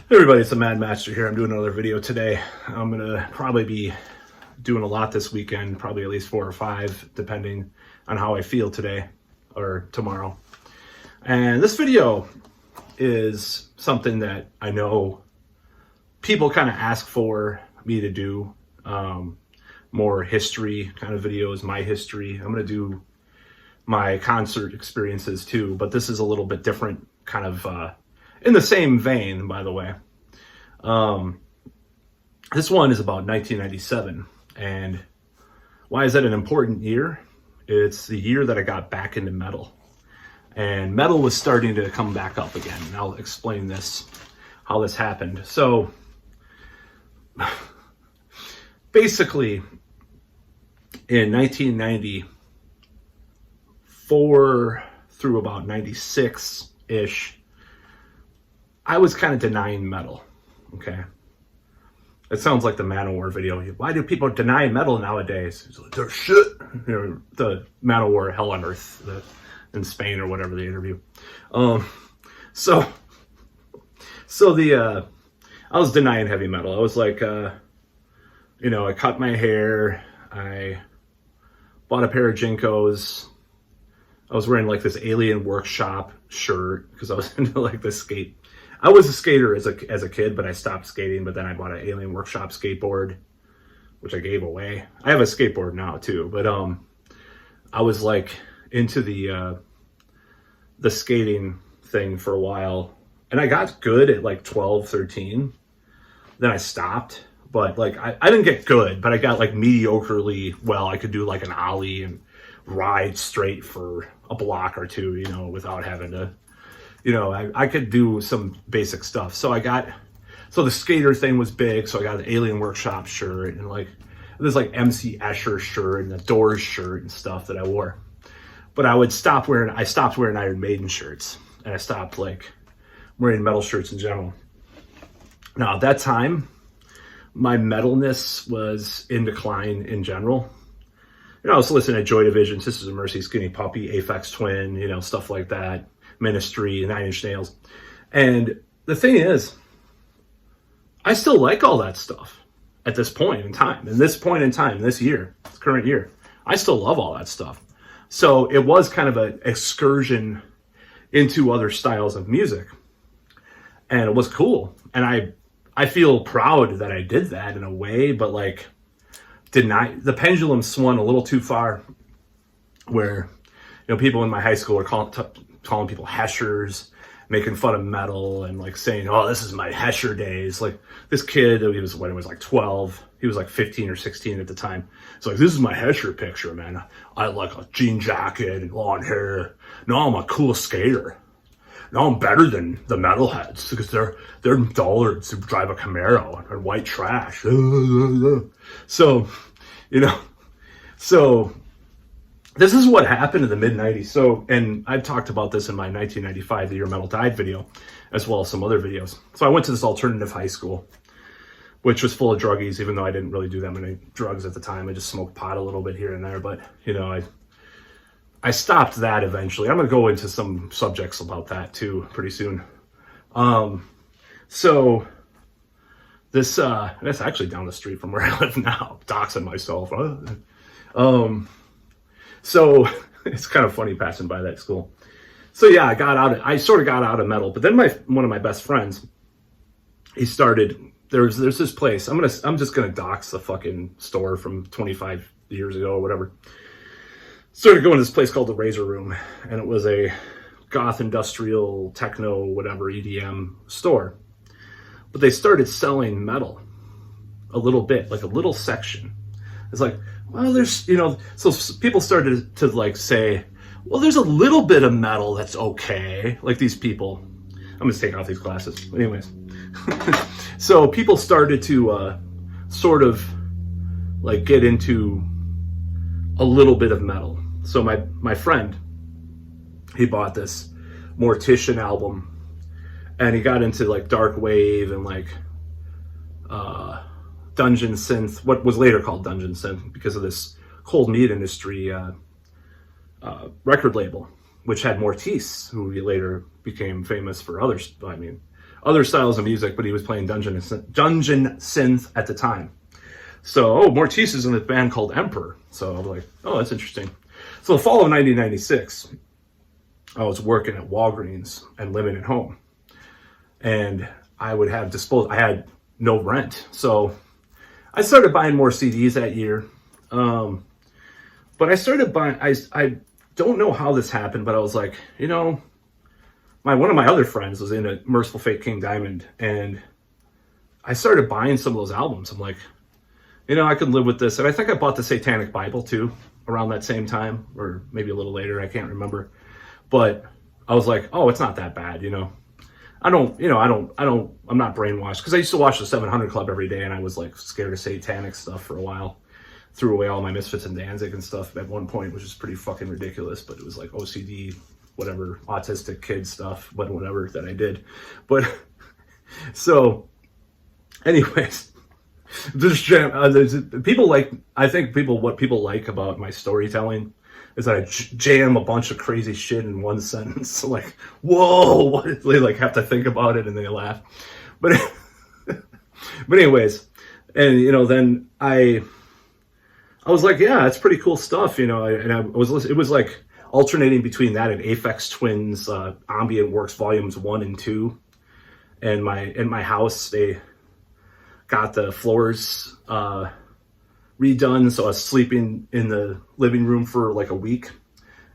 Hey everybody, it's the Mad Master here. I'm doing another video today. I'm gonna probably be doing a lot this weekend, probably at least 4 or 5, depending on how I feel today or tomorrow. And this video is something that I know people kind of ask for me to do. More history kind of videos, my history. I'm gonna do my concert experiences too, but this is a little bit different, kind of in the same vein, by the way. This one is about 1997, and why is that an important year? It's the year that I got back into metal, and metal was starting to come back up again. And I'll explain this, how this happened. So basically in 1994 through about 96-ish, I was kind of denying metal, okay? It sounds like the Manowar video. Why do people deny metal nowadays? It's like, they're shit. You know, the Manowar Hell on Earth in Spain or whatever they interview. I was denying heavy metal. I was like, I cut my hair. I bought a pair of Jinkos. I was wearing like this Alien Workshop shirt because I was into like this skate. I was a skater as a kid, but I stopped skating. But then I bought an Alien Workshop skateboard, which I gave away. I have a skateboard now too, but I was like into the skating thing for a while, and I got good at like 12, 13. Then I stopped, but like I didn't get good, but I got like mediocrely well. I could do like an ollie and ride straight for a block or two, without having to. I could do some basic stuff. So the skater thing was big. So I got the Alien Workshop shirt and like this like MC Escher shirt and the Doors shirt and stuff that I wore. But I stopped wearing Iron Maiden shirts, and I stopped like wearing metal shirts in general. Now at that time, my metalness was in decline in general. I was listening to Joy Division, Sisters of Mercy, Skinny Puppy, Aphex Twin, stuff like that. Ministry, Nine Inch Nails. And the thing is, I still like all that stuff at this point in time. This year, this current year, I still love all that stuff. So it was kind of an excursion into other styles of music. And it was cool. And I feel proud that I did that in a way, but like the pendulum swung a little too far where, people in my high school were calling people Heshers, making fun of metal and like saying, oh, this is my Hesher days. Like this kid, when he was like 12, he was like 15 or 16 at the time. It's like, this is my Hesher picture, man. I had like a jean jacket and long hair. Now I'm a cool skater. Now I'm better than the metalheads because they're dullards who drive a Camaro and white trash. So this is what happened in the mid-90s. And I talked about this in my 1995, The Year Metal Died video, as well as some other videos. So I went to this alternative high school, which was full of druggies, even though I didn't really do that many drugs at the time. I just smoked pot a little bit here and there. But, I stopped that eventually. I'm going to go into some subjects about that too pretty soon. So this, that's actually down the street from where I live now. Doxing myself. So it's kind of funny passing by that school. So yeah, I sort of got out of metal, but then one of my best friends, he started, there's this place, I'm just gonna dox the fucking store from 25 years ago or whatever. Started going to this place called the Razor Room, and it was a goth industrial techno, whatever, EDM store. But they started selling metal a little bit, like a little section. It's like, well, there's, so people started to like say, well, there's a little bit of metal that's okay. Like these people, I'm just taking off these glasses. Anyways, so people started to sort of like get into a little bit of metal. So my friend, he bought this Mortician album, and he got into like dark wave and like dungeon synth, what was later called dungeon synth because of this Cold Meat Industry record label, which had Mortiz, who later became famous for others. I mean, other styles of music, but he was playing dungeon synth at the time. So, Mortiz is in a band called Emperor. So I was like, oh, that's interesting. So the fall of 1996, I was working at Walgreens and living at home. And I would have I had no rent. So I started buying more CDs that year. But I started buying, I don't know how this happened, but I was like, one of my other friends was in a Merciful Fate King Diamond, and I started buying some of those albums. I'm like, I could live with this. And I think I bought the Satanic Bible too around that same time, or maybe a little later. I can't remember. But I was like, oh, it's not that bad, I'm not brainwashed, because I used to watch the 700 Club every day, and I was like scared of satanic stuff for a while. Threw away all my Misfits and Danzig and stuff at one point, which is pretty fucking ridiculous, but it was like OCD, whatever, autistic kid stuff, but whatever that I did. But so anyways, this jam, what people like about my storytelling is that I jam a bunch of crazy shit in one sentence. Like, whoa, what? They like have to think about it and they laugh. But anyways, and then I was like, yeah, it's pretty cool stuff, and it was like alternating between that and Aphex Twin's Ambient Works Volumes 1 and 2. And in my house, they got the floors redone, so I was sleeping in the living room for like a week,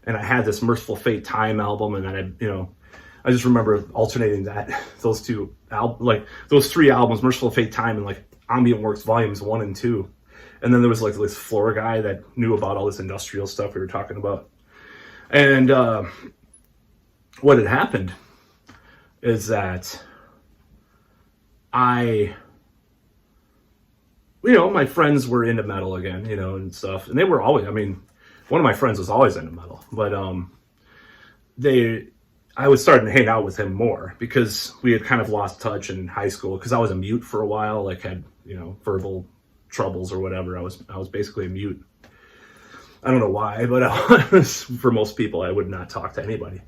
and I had this Merciful Fate Time album, and then I just remember alternating those three albums, Merciful Fate Time and like Ambient Works Volumes 1 and 2. And then there was like this floor guy that knew about all this industrial stuff we were talking about. And what had happened is that my friends were into metal again, and stuff. And they were always, one of my friends was always into metal. But I was starting to hang out with him more because we had kind of lost touch in high school, because I was a mute for a while, like had, verbal troubles or whatever. I was basically a mute. I don't know why, but for most people, I would not talk to anybody.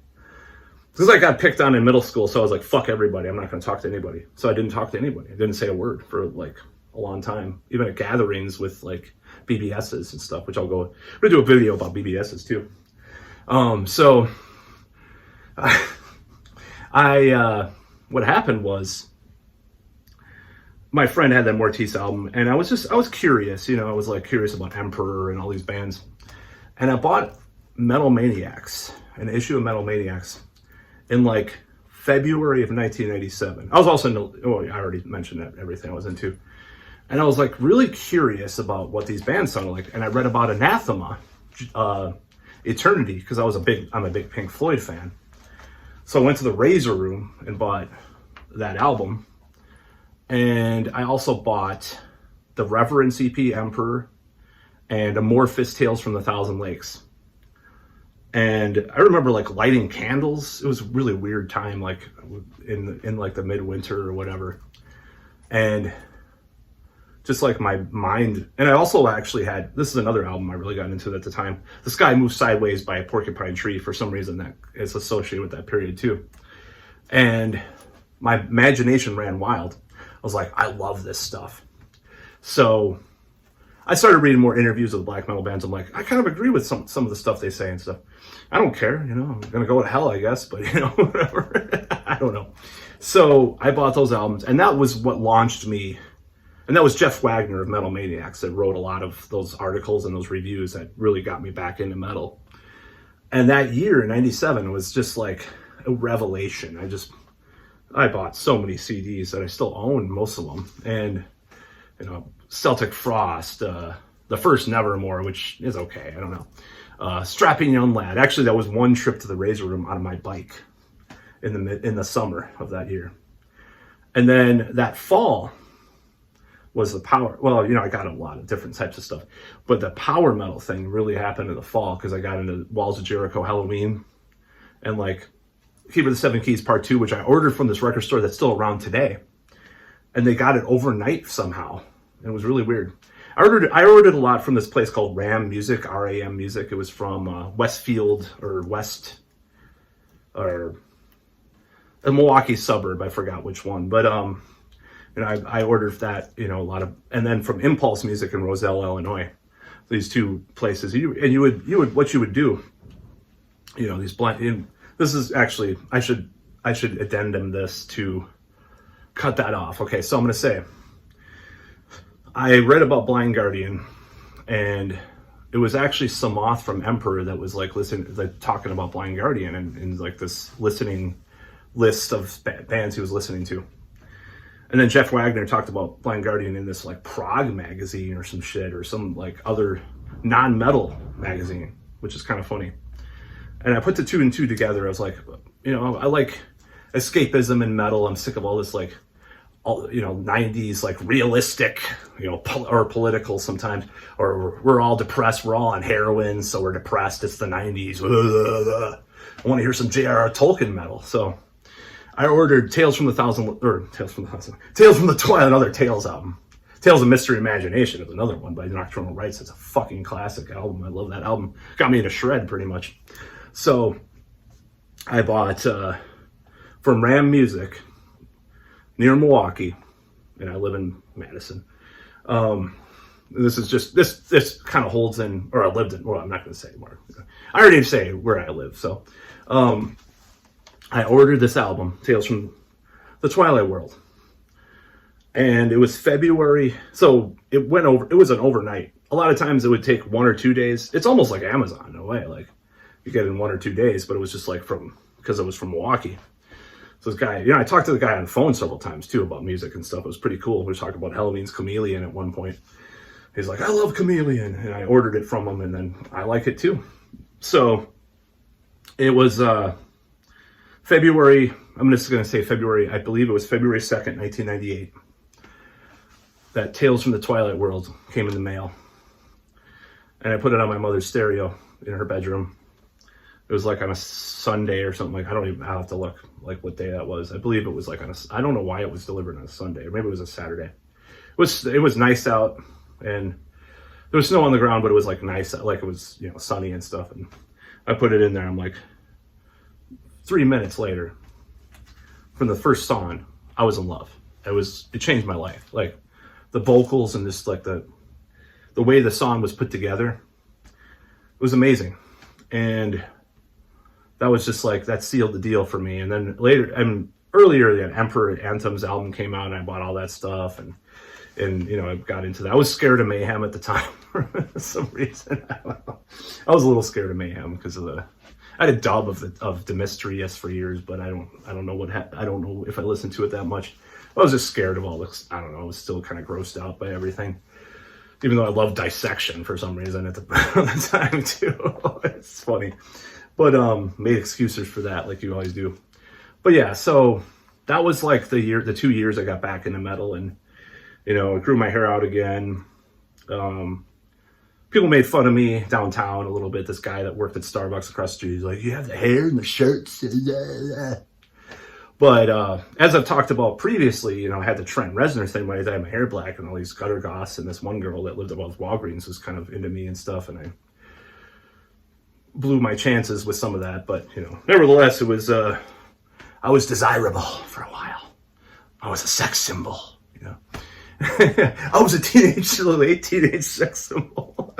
Because I got picked on in middle school, so I was like, fuck everybody. I'm not going to talk to anybody. So I didn't talk to anybody. I didn't say a word for like a long time, even at gatherings with like BBSs and stuff, which we're going to do a video about BBSs too. So what happened was, my friend had that Mortiz album, and I was curious, I was like curious about Emperor and all these bands. And I bought Metal Maniacs, an issue of Metal Maniacs, in like February of 1997. I was also I already mentioned that, everything I was into. And I was like really curious about what these bands sounded like. And I read about Anathema, Eternity, because I'm a big Pink Floyd fan. So I went to the Razor Room and bought that album. And I also bought the Reverence EP, Emperor, and Amorphous Tales from the Thousand Lakes. And I remember like lighting candles. It was a really weird time, like in like the midwinter or whatever. And just like my mind, and I also actually had, this is another album I really got into at the time, The Sky Moves Sideways by Porcupine Tree. For some reason that is associated with that period too. And my imagination ran wild. I was like, I love this stuff. So I started reading more interviews with black metal bands. I'm like, I kind of agree with some of the stuff they say and stuff. I don't care, I'm gonna go to hell, I guess, but whatever. I don't know. So I bought those albums, and that was what launched me. And that was Jeff Wagner of Metal Maniacs that wrote a lot of those articles and those reviews that really got me back into metal. And that year, 97, was just like a revelation. I bought so many CDs that I still own most of them. And, Celtic Frost, the first Nevermore, which is okay, I don't know. Strapping Young Lad. Actually, that was one trip to the Razor Room on my bike in the summer of that year. And then that fall was the power. Well, I got a lot of different types of stuff, but the power metal thing really happened in the fall, because I got into Walls of Jericho Halloween and like Keeper of the Seven Keys Part 2, which I ordered from this record store that's still around today. And they got it overnight somehow. And it was really weird. I ordered a lot from this place called RAM Music, RAM Music. It was from Westfield or West, or a Milwaukee suburb. I forgot which one, but I ordered that, a lot of, and then from Impulse Music in Roselle, Illinois, these two places. You would what you would do, these blind. This is actually, I should addendum this to cut that off. Okay, so I'm gonna say, I read about Blind Guardian, and it was actually Samoth from Emperor that was like talking about Blind Guardian and like this listening list of bands he was listening to. And then Jeff Wagner talked about Blind Guardian in this like prog magazine or some shit, or some like other non-metal magazine, which is kind of funny. And I put the two and two together. I was like, I like escapism in metal. I'm sick of all this like, 90s like realistic, or political sometimes, or we're all depressed, we're all on heroin, so we're depressed, it's the 90s. I want to hear some J.R.R. Tolkien metal. So I ordered Tales from the Twilight, another Tales album. Tales of Mystery and Imagination is another one by Nocturnal Rites. It's a fucking classic album. I love that album. Got me in a shred pretty much. So I bought from Ram Music near Milwaukee, and I live in Madison. This is just, this kind of holds in, or I lived in, well, I'm not going to say more. I already say where I live. So I ordered this album, Tales from the Twilight World. And it was February, so it was an overnight. A lot of times it would take 1 or 2 days. It's almost like Amazon in a way, like you get it in 1 or 2 days, but it was just like because it was from Milwaukee. So this guy, I talked to the guy on the phone several times too about music and stuff. It was pretty cool. We were talking about Halloween's Chameleon at one point. He's like, I love Chameleon. And I ordered it from him, and then I like it too. So it was February, I'm just going to say February, I believe it was February 2nd, 1998. That Tales from the Twilight World came in the mail. And I put it on my mother's stereo in her bedroom. It was like on a Sunday or something. Like, I'll have to look like what day that was. I believe it was like I don't know why it was delivered on a Sunday, or maybe it was a Saturday. It was nice out, and there was snow on the ground, but it was like nice, like it was, sunny and stuff. And I put it in there. I'm like, 3 minutes later, from the first song, I was in love. It changed my life. Like the vocals and just like the way the song was put together, it was amazing. And that was just like, that sealed the deal for me. And then earlier, the Emperor Anthems album came out, and I bought all that stuff, and I got into that. I was scared of Mayhem at the time for some reason. I don't know. I was a little scared of Mayhem because I had a dub of Demetrius for years, but I don't know I don't know if I listened to it that much. I was just scared of all this. I don't know. I was still kind of grossed out by everything, even though I love Dissection for some reason at the time too. It's funny. But made excuses for that, like you always do. But yeah, so that was like the 2 years I got back into metal, and I grew my hair out again. People made fun of me downtown a little bit. This guy that worked at Starbucks across the street, he's like, "You have the hair and the shirts." But as I've talked about previously, I had the Trent Reznor thing where I dyed my hair black, and all these gutter goths, and this one girl that lived above Walgreens was kind of into me and stuff, and I blew my chances with some of that. But nevertheless, it was I was desirable for a while. I was a sex symbol. I was a late teenage sex symbol.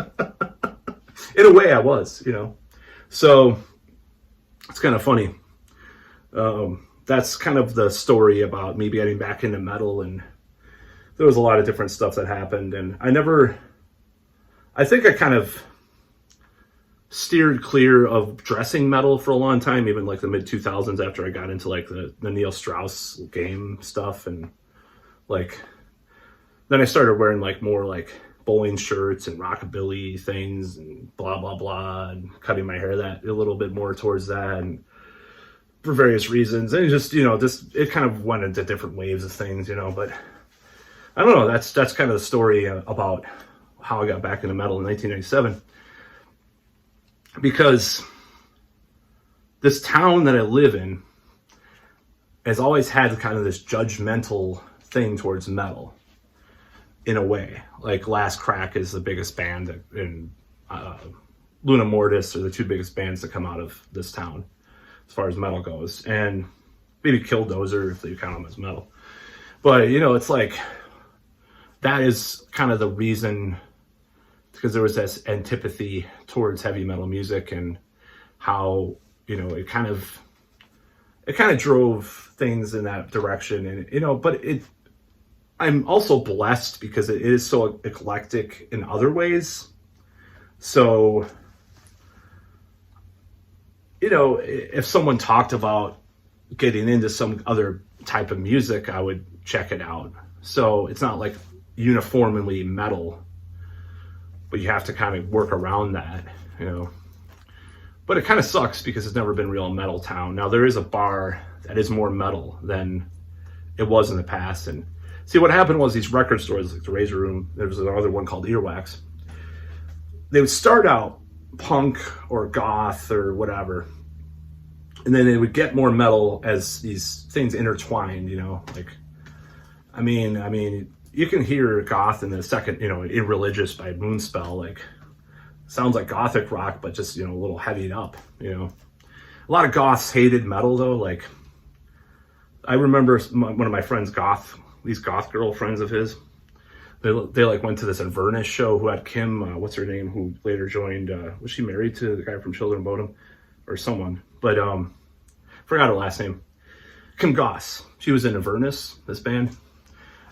In a way, I was. So it's kind of funny. That's kind of the story about me getting back into metal, and there was a lot of different stuff that happened, and I think I kind of steered clear of dressing metal for a long time, even like the mid 2000s, after I got into like the Neil Strauss game stuff, and like then I started wearing like more like bowling shirts and rockabilly things and blah blah blah, and cutting my hair that a little bit more towards that, and for various reasons, and just it kind of went into different waves of things, but I don't know, that's kind of the story about how I got back into metal in 1997. Because this town that I live in has always had kind of this judgmental thing towards metal, in a way. Like Last Crack is the biggest band, and Luna Mortis are the two biggest bands that come out of this town as far as metal goes. And maybe Killdozer if you count them as metal. But you know, it's like that is kind of the reason, because there was this antipathy towards heavy metal music and how, you know, it kind of drove things in that direction. And you know, but I'm also blessed because it is so eclectic in other ways. So, you know, if someone talked about getting into some other type of music, I would check it out. So it's not like uniformly metal, but you have to kind of work around that, you know. But it kind of sucks because it's never been real metal town. Now there is a bar that is more metal than it was in the past. And see, what happened was these record stores, like the Razor Room, there was another one called Earwax. They would start out punk or goth or whatever, and then they would get more metal as these things intertwined, you know. Like, I mean, you can hear goth in the second, you know, Irreligious by Moonspell, like, sounds like gothic rock, but just, you know, a little heavied up, you know. A lot of goths hated metal though. Like, I remember one of my friends, these goth girl friends of his, they like went to this Inverness show who had Kim, what's her name, who later joined, was she married to the guy from Children of Bodom or someone? But forgot her last name. Kim Goss. She was in Inverness, this band.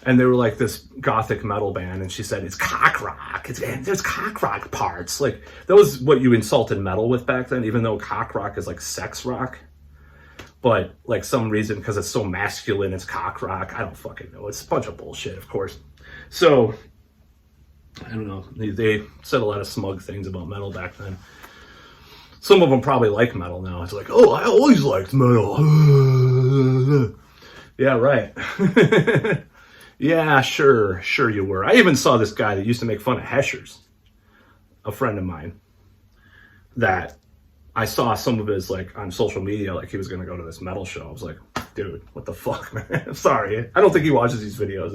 And they were like this gothic metal band, and she said, it's cock rock. There's cock rock parts. Like, that was what you insulted metal with back then, even though cock rock is like sex rock. But like some reason, because it's so masculine, it's cock rock. I don't fucking know. It's a bunch of bullshit, of course. So, I don't know. They said a lot of smug things about metal back then. Some of them probably like metal now. It's like, oh, I always liked metal. Yeah, right. Yeah, sure you were. I even saw this guy that used to make fun of Heshers, a friend of mine, that I saw some of his, like, on social media, like he was going to go to this metal show. I was like, dude, what the fuck, man? I'm sorry. I don't think he watches these videos.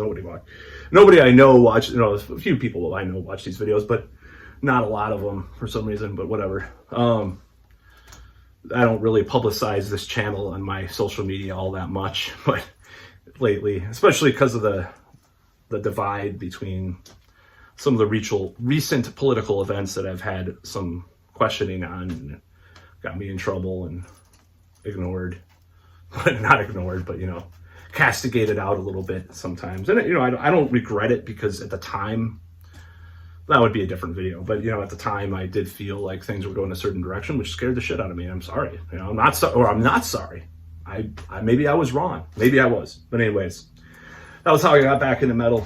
Nobody I know watch, you know, a few people I know watch these videos, but not a lot of them for some reason, but whatever. I don't really publicize this channel on my social media all that much, but lately, especially because of the divide between some of the recent political events that I've had some questioning on, and got me in trouble and ignored, but not ignored, but, you know, castigated out a little bit sometimes. And, you know, I don't regret it, because at the time, that would be a different video. But, you know, at the time I did feel like things were going a certain direction, which scared the shit out of me. And I'm sorry, you know, I'm not sorry. I maybe I was wrong. Maybe I was. But anyways, that was how I got back into metal.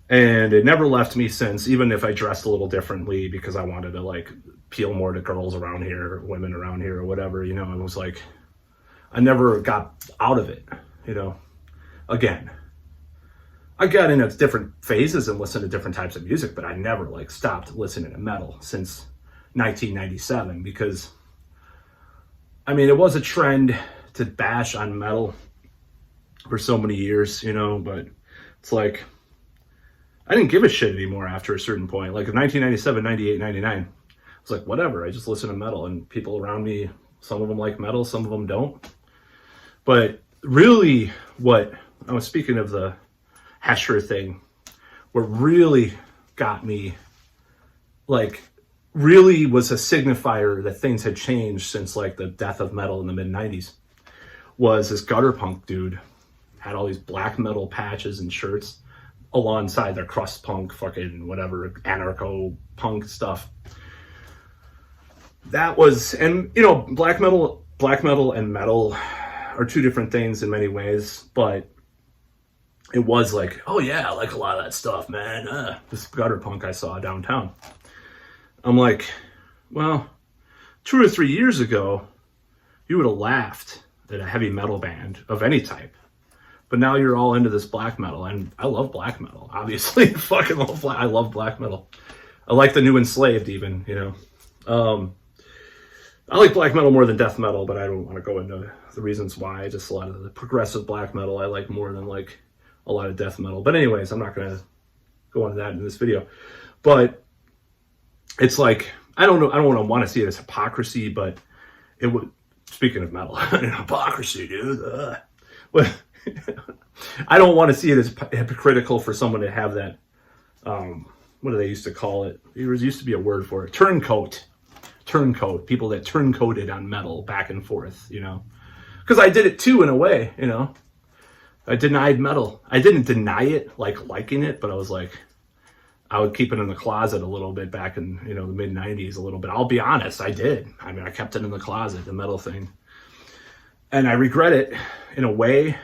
And it never left me since, even if I dressed a little differently because I wanted to, like, appeal more to girls around here, women around here, or whatever, you know. It was like, I never got out of it, you know. Again, I got into different phases and listened to different types of music, but I never, like, stopped listening to metal since 1997, because, I mean, it was a trend to bash on metal for so many years, you know, but it's like, I didn't give a shit anymore after a certain point. Like in 1997, 98, 99, I was like, whatever, I just listen to metal, and people around me, some of them like metal, some of them don't. But really, what I was speaking of the Hesher thing, what really got me, like, really was a signifier that things had changed since, like, the death of metal in the mid-90s, was this gutter punk dude had all these black metal patches and shirts alongside their crust punk, fucking whatever, anarcho punk stuff. That was, and, you know, black metal and metal are two different things in many ways, but it was like, oh yeah, I like a lot of that stuff, man. This gutter punk I saw downtown. I'm like, well, 2 or 3 years ago, you would have laughed at a heavy metal band of any type. But now you're all into this black metal, and I love black metal, obviously. I love black metal. I like the new Enslaved even, you know. I like black metal more than death metal, but I don't want to go into the reasons why. Just a lot of the progressive black metal I like more than, like, a lot of death metal. But anyways, I'm not going to go into that in this video. But it's like, I don't want to see it as hypocrisy, but it would, speaking of metal, hypocrisy, dude. But I don't want to see it as hypocritical for someone to have that. What do they used to call it? There used to be a word for it. Turncoat. People that turncoated on metal back and forth, because I did it too in a way, I denied metal. I didn't deny it, like liking it, but I was like, I would keep it in the closet a little bit back in, the mid 90s a little bit. I'll be honest, I did. I mean, I kept it in the closet, the metal thing. And I regret it in a way,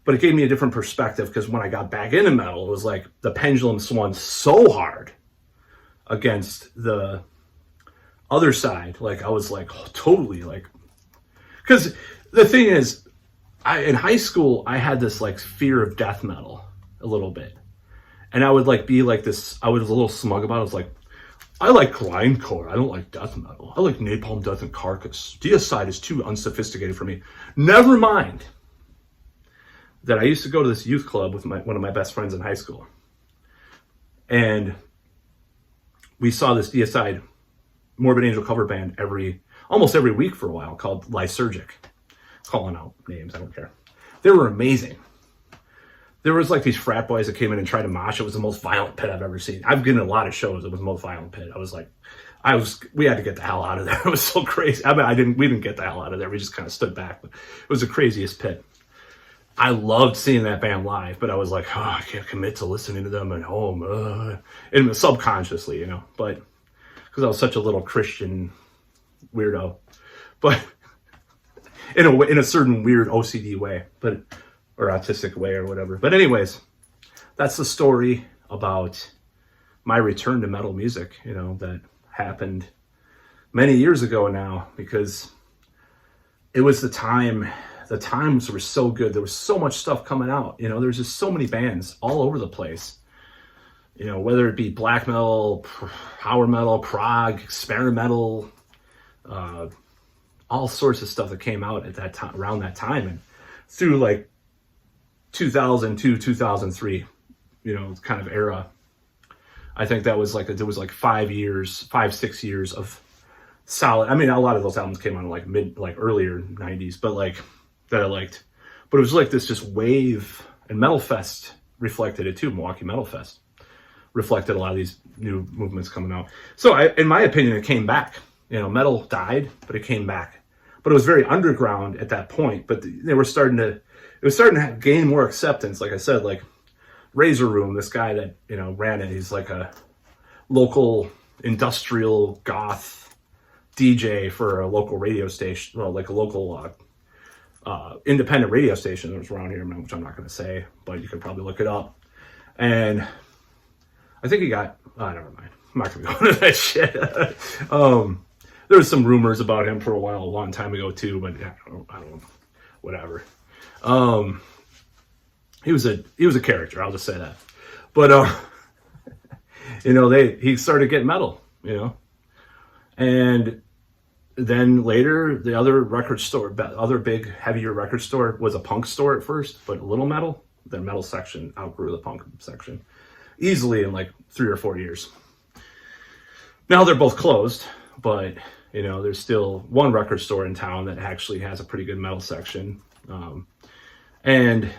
but it gave me a different perspective, because when I got back into metal, it was like the pendulum swung so hard against the other side. Like I was like, oh, totally like, because the thing is, in high school, I had this like fear of death metal a little bit. And I would like be like this, I was a little smug about it. I was like, I like grindcore. I don't like death metal. I like Napalm Death and Carcass. Deicide is too unsophisticated for me. Never mind that I used to go to this youth club with one of my best friends in high school. And we saw this Deicide Morbid Angel cover band almost every week for a while, called Lysergic. Calling out names, I don't care. They were amazing. There was like these frat boys that came in and tried to mosh. It was the most violent pit I've ever seen. I've been in a lot of shows. It was the most violent pit. We had to get the hell out of there. It was so crazy. I mean, we didn't get the hell out of there. We just kind of stood back, but it was the craziest pit. I loved seeing that band live, but I was like, oh, I can't commit to listening to them at home. And subconsciously, but because I was such a little Christian weirdo, but in a certain weird OCD way, or autistic way or whatever. But anyways, that's the story about my return to metal music, that happened many years ago now, because it was the times were so good. There was so much stuff coming out, there's just so many bands all over the place, whether it be black metal, power metal, prog, experimental, all sorts of stuff that came out at that time, around that time, and through like 2002, 2003, kind of era. I think that was there was like 6 years of solid. I mean, a lot of those albums came on earlier 90s, but that I liked. But it was like this just wave, and Metal Fest reflected it too. Milwaukee Metal Fest reflected a lot of these new movements coming out. So in my opinion, it came back. Metal died, but it came back. But it was very underground at that point. But it was starting to gain more acceptance. Like I said, like Razor Room, this guy that, ran it, he's like a local industrial goth DJ for a local radio station, like a local independent radio station that was around here, which I'm not going to say, but you can probably look it up. And I think he got, never mind. I'm not going to go into that shit. There was some rumors about him for a long time ago too, but I don't whatever. He was a character, I'll just say that. But he started getting metal, and then later the other big heavier record store was a punk store at first, but Little Metal, their metal section outgrew the punk section easily in like 3 or 4 years. Now they're both closed, but there's still one record store in town that actually has a pretty good metal section. And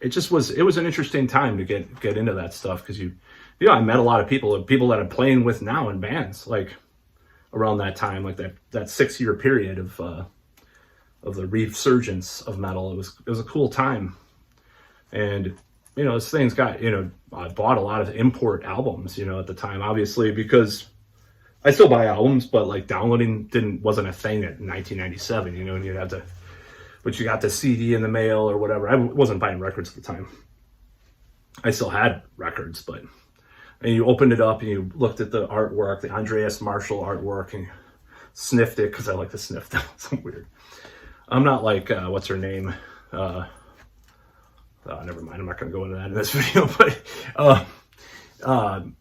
it was an interesting time to get into that stuff, because I met a lot of people that I'm playing with now in bands, like around that time, like that 6-year period of the resurgence of metal. It was a cool time. And, this thing's got, I bought a lot of import albums, at the time, obviously, because I still buy albums, but like downloading wasn't a thing in 1997, and you'd have to, but you got the CD in the mail or whatever. I wasn't buying records at the time. I still had records, and you opened it up and you looked at the artwork, the Andreas Marshall artwork, and you sniffed it, because I like to sniff them. It's weird. I'm not like, what's her name? Never mind. I'm not going to go into that in this video,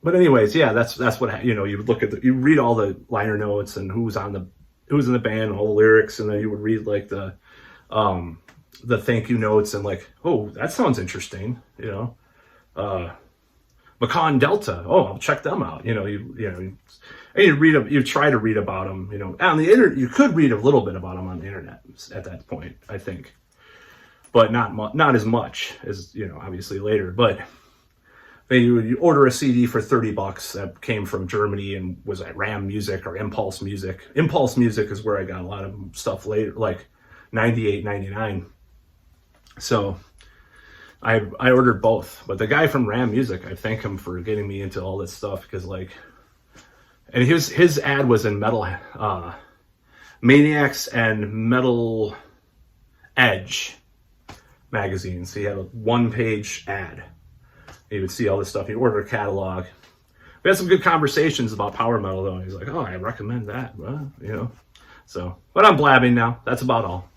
but anyways, yeah, that's what, you would look at you read all the liner notes and who's in the band, all the lyrics, and then you would read like the thank you notes, and like, oh, that sounds interesting, My Macon Delta. Oh, I'll check them out. And you try to read about them. On the internet, you could read a little bit about them on the internet at that point, I think, but not as much as obviously later. But you order a CD for $30 that came from Germany and was at Ram Music or Impulse Music. Impulse Music is where I got a lot of stuff later, like 98, 99. So I ordered both, but the guy from Ram Music, I thank him for getting me into all this stuff, because and his ad was in Metal Maniacs and Metal Edge magazines. He had a 1-page ad. You would see all this stuff. You order a catalog. We had some good conversations about power metal, though. And he's like, "Oh, I recommend that," So, but I'm blabbing now. That's about all.